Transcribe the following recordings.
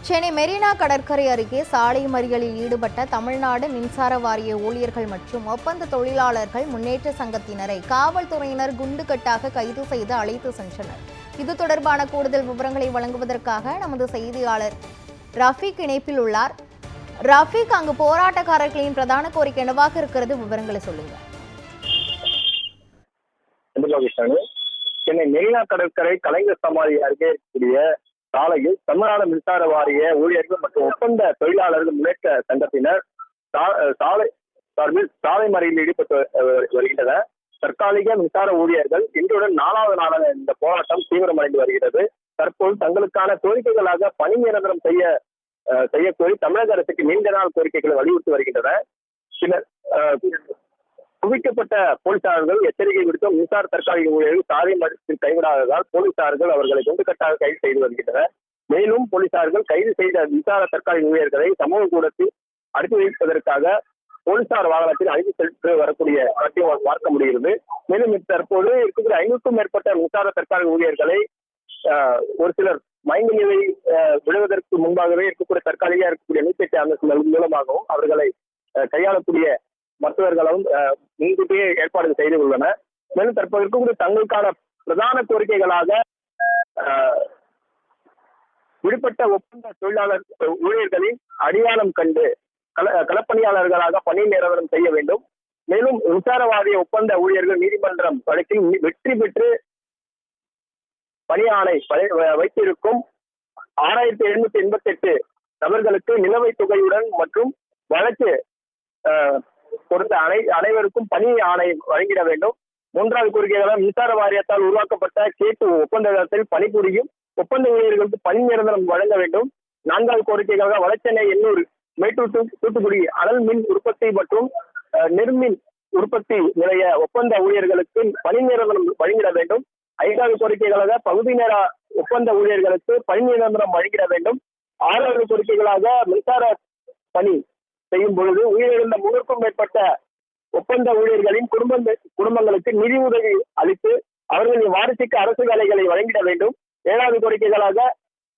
சென்னை மெரினா கடற்கரை அருகே சாலை மறியலில் ஈடுபட்ட தமிழ்நாடு மின்சார வாரிய ஊழியர்கள் மற்றும் ஒப்பந்த தொழிலாளர்கள் முன்னேற்ற சங்கத்தினரை காவல்துறையினர் குண்டுகட்டாக கைது செய்து அழைத்து சென்றனர். இது தொடர்பான கூடுதல் விவரங்களை வழங்குவதற்காக நமது செய்தியாளர் ரஃபீக் இணைப்பில் உள்ளார். ரஃபீக், அங்கு போராட்டக்காரர்களின் பிரதான கோரிக்கை என்னவாக இருக்கிறது? விவரங்களை சொல்லுங்க. சென்னை மெரினா கடற்கரை கலைஞர் சமாதி அருகே இருக்கக்கூடிய சாலையில் தமிழ்நாடு மின்சார வாரிய ஊழியர்கள் மற்றும் ஒப்பந்த தொழிலாளர்கள் முன்னேற்ற சங்கத்தினர் சாலை சார்பில் சாலை மறியலில் ஈடுபட்டு வருகின்றனர். தற்காலிக மின்சார ஊழியர்கள் இன்றுடன் 4வது நாளாக இந்த போராட்டம் தீவிரமடைந்து வருகிறது. தற்போது தங்களுக்கான கோரிக்கைகளாக பணி நிரந்தரம் செய்யக்கோரி தமிழக அரசுக்கு நீண்ட நாள் கோரிக்கைகளை வலியுறுத்தி வருகின்றனர். சிலர் குவிக்கப்பட்ட போலீசார்கள் எச்சரிக்கை விடுத்தும் மின்சார தற்காலிக ஊழியர்கள் சாலை மறியலில் கைவிடாததால் போலீசார்கள் அவர்களை குண்டுகட்டாக கைது செய்து வருகின்றனர். மேலும் போலீசார்கள் கைது செய்த மின்சார தற்காலிக ஊழியர்களை சமூக கூடத்தில் அனுப்பி வைப்பதற்காக போலீசார் வாகனத்தில் அனுப்பி சென்று வரக்கூடிய காட்சியை பார்க்க முடிகிறது. மேலும் தற்போது இருக்கக்கூடிய 500க்கும் மேற்பட்ட மின்சார தற்காலிக ஊழியர்களை ஒரு சிலர் மயங்க நிலை விடுவதற்கு முன்பாகவே இருக்கக்கூடிய தற்காலிக இருக்கக்கூடிய 108 அம்சங்கள் மூலமாகவும் அவர்களை கையாளக்கூடிய மருத்துவர்களும் முன்கூட்டியே ஏற்பாடுகள் செய்து உள்ளனர். மேலும் தற்போது இருக்கக்கூடிய தங்களுக்கான பிரதான கோரிக்கைகளாக விடுபட்ட ஒப்பந்த தொழிலாளர் ஊழியர்களின் அடையாளம் கண்டு களப்பணியாளர்களாக பணி நிரந்தரம் செய்ய வேண்டும். மேலும் மின்சார வாரிய ஒப்பந்த ஊழியர்கள் நீதிமன்றம் வழக்கில் வெற்றி பெற்று பணி ஆணை வைத்திருக்கும் 6788 நபர்களுக்கு நிலுவைத் தொகையுடன் மற்றும் வழக்கு பொறுத்த அனைவருக்கும் பணி ஆணை வழங்கிட வேண்டும். 3வது கோரிக்கைகளாக மின்சார வாரியத்தால் உருவாக்கப்பட்ட கேட்டு ஒப்பந்தத்தில் பணிபுரியும் ஒப்பந்த ஊழியர்களுக்கு பணி நிரந்தரம் வழங்க வேண்டும். 4வது கோரிக்கைகளாக வடசென்னை எண்ணூர் மேட்டூர் தூத்துக்குடி அனல் மின் உற்பத்தி மற்றும் நெர்மின் உற்பத்தி நிலைய ஒப்பந்த ஊழியர்களுக்கு பணி நிரந்தரம் வழங்கிட வேண்டும். 5வது கோரிக்கைகளாக பகுதி நேர ஒப்பந்த ஊழியர்களுக்கு பணி நிரந்தரம் வழங்கிட வேண்டும். 6வது கோரிக்கைகளாக மின்சார பணி செய்யும் பொழுது உயிரிழந்த 300க்கும் மேற்பட்ட ஒப்பந்த ஊழியர்களின் குடும்பங்களுக்கு நிதி உதவி அளித்து அவர்களின் வாரிசுக்கு அரசு வேலைகளை வழங்கிட வேண்டும். 7வது கோரிக்கைகளாக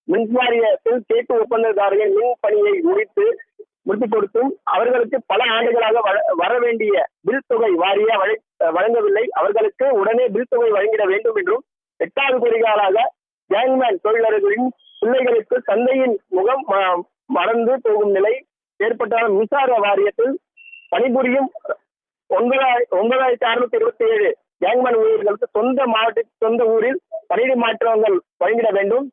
மின்வாரியத்தில் கேட்டு ஒப்பந்ததாரர்கள் மின் பணியை முடித்துக் கொடுத்தும் அவர்களுக்கு பல ஆண்டுகளாக வர வேண்டிய பில் தொகை வாரிய வழங்கவில்லை, அவர்களுக்கு உடனே பில் தொகை வழங்கிட வேண்டும் என்றும். 8வது கோரிக்கைகளாக கேங்மேன் தொழிலாளர்களின் பிள்ளைகளுக்கு தந்தையின் முகம் மறந்து போகும் நிலை ஏற்பட்டால் மின்சார வாரியத்தில் பணிபுரியும் 9627 கேங்மேன் ஊழியர்களுக்கு சொந்த மாவட்டத்தில் சொந்த ஊரில் பணியிட மாற்றங்கள் வழங்கிட வேண்டும்.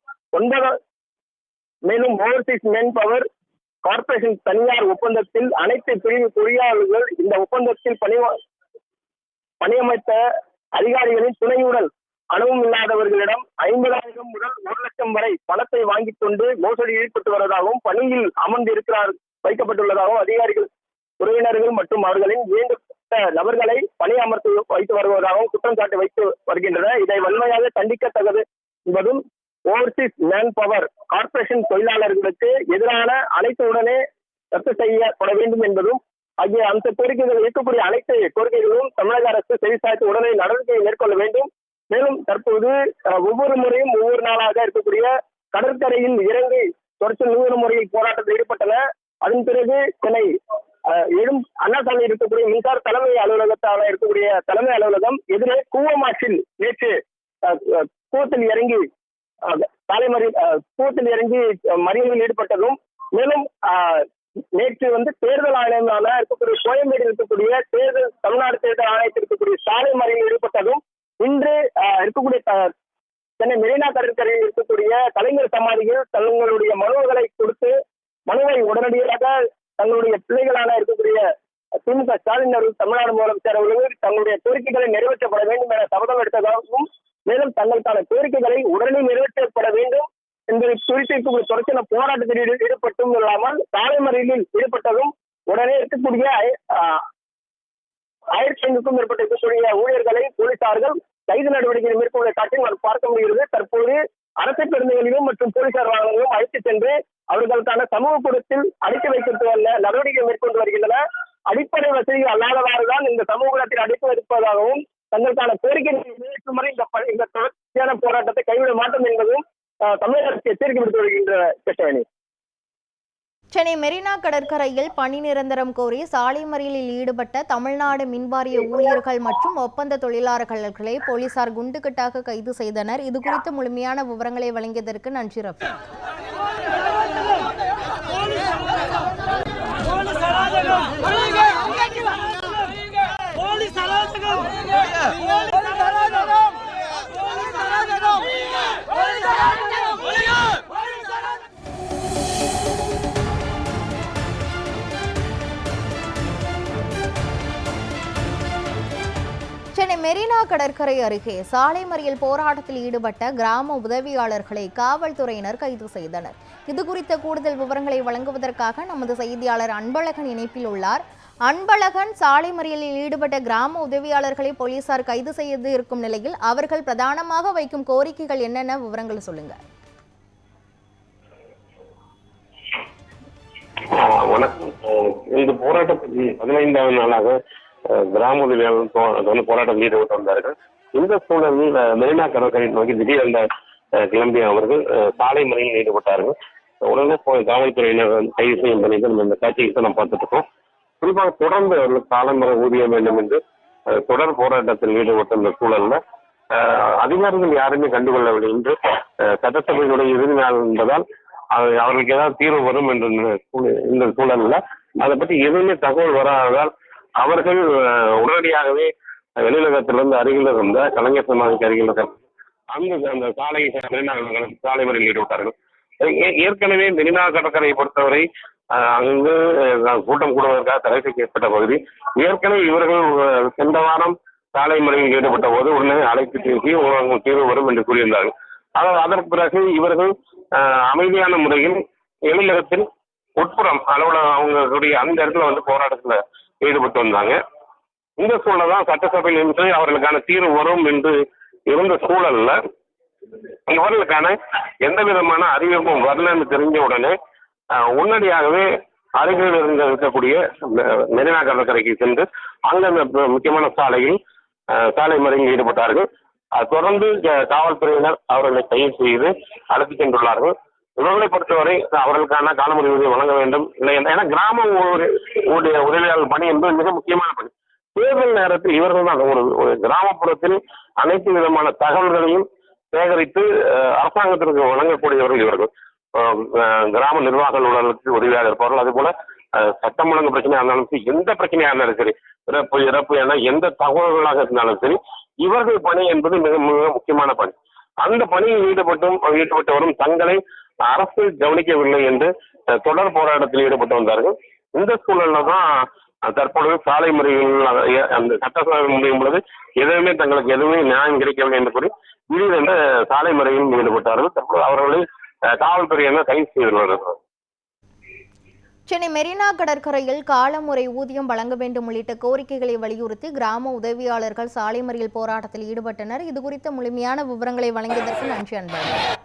மேலும் ஓவர்சீஸ் மேன் பவர் கார்பரேஷன் தனியார் ஒப்பந்தத்தில் அனைத்து பிரிவு பொறியாளர்கள் இந்த ஒப்பந்தத்தில் பணியமைத்த அதிகாரிகளின் துணையுடன் அனுபவம் இல்லாதவர்களிடம் 50,000 முதல் 1,00,000 வரை பணத்தை வாங்கிக் கொண்டு மோசடி ஈடுபட்டு வருவதாகவும் பணியில் வைக்கப்பட்டுள்ளதாகவும் அதிகாரிகள் உறவினர்கள் மற்றும் அவர்களின் வேண்டப்பட்ட நபர்களை பணி அமர்த்தி வைத்து வருவதாகவும் குற்றம் சாட்டி வைத்து வருகின்றனர். இதை வன்மையாக கண்டிக்கத்தக்கது என்பதும் ஓவர்சீஸ் மேன் பவர் கார்பரேஷன் தொழிலாளர்களுக்கு எதிரான அனைத்து உடனே ரத்து செய்யப்பட வேண்டும் என்பதும் ஆகிய அந்த கோரிக்கைகள் இருக்கக்கூடிய அனைத்து கோரிக்கைகளும் தமிழக அரசு செவிசாய்த்து உடனே நடவடிக்கை மேற்கொள்ள வேண்டும். மேலும் தற்போது ஒவ்வொரு முறையும் ஒவ்வொரு நாளாக இருக்கக்கூடிய கடற்கரையில் இறங்கி தொடர்ச்சி 100 முறையில் போராட்டத்தில் ஈடுபட்டன. அதன் பிறகு சென்னை அண்ணா சாலையில் இருக்கக்கூடிய மின்சார தலைமை அலுவலகத்தால் இருக்கக்கூடிய தலைமை அலுவலகம் எதிரே கூவமாற்றில் நேற்று கூவத்தில் இறங்கி மறியலில் ஈடுபட்டதும், மேலும் நேற்று தேர்தல் ஆணையமான இருக்கக்கூடிய கோயம்பேடு இருக்கக்கூடிய தமிழ்நாடு தேர்தல் ஆணையத்தில் இருக்கக்கூடிய சாலை மறியலில் ஈடுபட்டதும், இன்று இருக்கக்கூடிய சென்னை மெரினா கடற்கரையில் இருக்கக்கூடிய கலைஞர் சமாதியில் தங்களுடைய மனுவை கொடுத்து மனுவை உடனடியாக தங்களுடைய பிள்ளைகளான இருக்கக்கூடிய திமுக ஸ்டாலின் அவர்கள் தமிழ்நாடு முதலமைச்சர் அவர்கள் தங்களுடைய கோரிக்கைகளை நிறைவேற்றப்பட வேண்டும் என சபதம் எடுத்ததாகவும், மேலும் தங்களுக்கான கோரிக்கைகளை உடனே நிறைவேற்றப்பட வேண்டும் என்பதை குறித்து தொடர்ச்சியான போராட்டத்தில் ஈடுபட்டும் இல்லாமல் சாலை மறியலில் ஈடுபட்டதும் உடனே இருக்கக்கூடிய 1500க்கும் மேற்பட்ட இருக்கக்கூடிய ஊழியர்களை போலீசார்கள் கைது நடவடிக்கைகள் மேற்கொள்ள காட்சி பார்க்க முடிகிறது. தற்போது அரசு பேருந்துகளிலும் மற்றும் போலீசார் வாகனங்களும் அழைத்து சென்று அவர்களுக்கான சமூக கூடத்தில் அடைத்து வைக்கிறது நடவடிக்கை மேற்கொண்டு வருகின்றன. அடிப்படை வசதிகள் அல்லாதவாறுதான் இந்த சமூகத்தில் அடைத்து வைப்பதாகவும் தங்களுக்கான கோரிக்கைகளை நிறைவேற்றும் வரை இந்த தொடர்ச்சியான போராட்டத்தை கைவிட மாட்டோம் என்பதும் தமிழக அரசு எச்சரிக்கை விடுத்து வருகின்ற கிருஷ்ணவேணி. சென்னை மெரினா கடற்கரையில் பணி நிரந்தரம் கோரி சாலை மறியலில் ஈடுபட்ட தமிழ்நாடு மின்வாரிய ஊழியர்கள் மற்றும் ஒப்பந்த தொழிலாளர்களை போலீசார் குண்டுகட்டாக கைது செய்தனர். இதுகுறித்து முழுமையான விவரங்களை வழங்கியதற்கு நன்றி ரஃபி. சென்னை மெரினா கடற்கரை அருகே சாலை மறியல் போராட்டத்தில் ஈடுபட்ட கிராம உதவியாளர்களை காவல்துறையினர் கைது செய்தனர். இதுகுறித்த கூடுதல் விவரங்களை வழங்குவதற்காக நமது செய்தியாளர் அன்பழகன் இணைப்பில் உள்ளார். அன்பழகன், சாலை மறியலில் ஈடுபட்ட கிராம உதவியாளர்களை போலீசார் கைது செய்து இருக்கும் நிலையில் அவர்கள் பிரதானமாக வைக்கும் கோரிக்கைகள் என்னென்ன விவரங்கள் சொல்லுங்க. வணக்கம். இந்த போராட்டத்துக்கு 15வது நாளாக கிராம உதவியாளர்கள் போராட்டம் ஈடுபட்டு வந்தார்கள். இந்த சூழலில் மெரினா கடற்கரை நோக்கி திடீரென கிளம்பிய அவர்கள் சாலை மறியலில் ஈடுபட்டார்கள். உடனே காவல்துறையினர் கைது செய்யும் பணிகள் இந்த காட்சியை நாம் பார்த்துட்டு இருக்கோம். குறிப்பாக தொடர்ந்து அவர்கள் காலமுறை ஊதிய வேண்டும் என்று தொடர் போராட்டத்தில் ஈடுபட்ட இந்த சூழல்ல அதிகாரிகள் யாருமே கண்டுகொள்ளவில்லை என்று சட்டசபையினுடைய இறுதி நாள் என்பதால் அவர்களுக்கு ஏதாவது தீர்வு வரும் என்ற இந்த சூழல்ல அதை பற்றி எதுவுமே தகவல் வராததால் அவர்கள் உடனடியாகவே வெளிநகரத்திலிருந்து அருகில் இருந்த கலைஞர் சமாதிக்கு அருகில் அந்த சாலை மறியலில் ஈடுபட்டார்கள். ஏற்கனவே மெரினா கடற்கரையை பொறுத்தவரை அங்கு கூட்டம் கூடுவதற்காக தடை செய்யப்பட்ட பகுதி. ஏற்கனவே இவர்கள் சென்ற வாரம் சாலை மறியலில் ஈடுபட்ட போது உடனே அழைத்து பேசி தீர்வு வரும் என்று கூறியிருந்தார்கள். ஆனால் அதற்கு பிறகு இவர்கள் அமைதியான முறையில் வெளிநகரத்தில் உட்புறம் அலுவலகம் அவங்களுடைய அந்த இடத்துல போராட்டத்தில் ஈடுபட்டு வந்தாங்க. இந்த சூழல் தான் சட்டசபையில் இருந்து அவர்களுக்கான தீர்வு வரும் என்று இருந்த சூழல்ல அவர்களுக்கான எந்த விதமான அறிவிப்பும் வரலன்னு தெரிஞ்ச உடனே உடனடியாகவே அருகில் இருக்கக்கூடிய மெரினா கடற்கரைக்கு சென்று அங்க முக்கியமான சாலையில் சாலை மறியலில் ஈடுபட்டார்கள். தொடர்ந்து காவல்துறையினர் அவர்களை கைது செய்து அழைத்து சென்றுள்ளார்கள். இவர்களை பொறுத்தவரை அவர்களுக்கான காலமுறை ஊதியம் வழங்க வேண்டும். இல்லை ஏன்னா கிராம உதவியாளர் பணி என்பது மிக முக்கியமான பணி. தேர்தல் நேரத்தில் இவர்கள் தான் ஒரு கிராமப்புறத்தில் அனைத்து விதமான தகவல்களையும் சேகரித்து அரசாங்கத்திற்கு வழங்கக்கூடியவர்கள் இவர்கள். கிராம நிர்வாக அலுவலர்களுக்கு உதவியாக இருப்பார்கள். அதே போல சட்டம் ஒழுங்கு பிரச்சனையாக இருந்தாலும் சரி, எந்த பிரச்சனையாக இருந்தாலும் சரி, இறப்பு என எந்த தகவல்களாக இருந்தாலும் சரி, இவர்கள் பணி என்பது மிக மிக முக்கியமான பணி. அந்த பணியில் ஈடுபட்டு வரும் தங்களை அரசு கவனிக்கவில்லை என்று தொடர் போராட்டத்தில் ஈடுபட்டு வந்தார்கள். இந்த சூழல்ல தான் தற்பொழுது சாலை மறியல் அந்த சட்டசபை முடியும் பொழுது எதுவுமே தங்களுக்கு எதுவுமே நியாயம் கிடைக்கவில்லை என்று கூறி திடீரென்ற சாலை மறியலில் ஈடுபட்டார்கள். தற்போது அவர்களை காவல்துறையினர் கைது செய்துள்ளார்கள். சென்னை மெரினா கடற்கரையில் காலமுறை ஊதியம் வழங்க வேண்டும் உள்ளிட்ட கோரிக்கைகளை வலியுறுத்தி கிராம உதவியாளர்கள் சாலை மறியல் போராட்டத்தில் ஈடுபட்டனர். இதுகுறித்த முழுமையான விவரங்களை வழங்கியதற்கு நன்றி அன்பழகன்.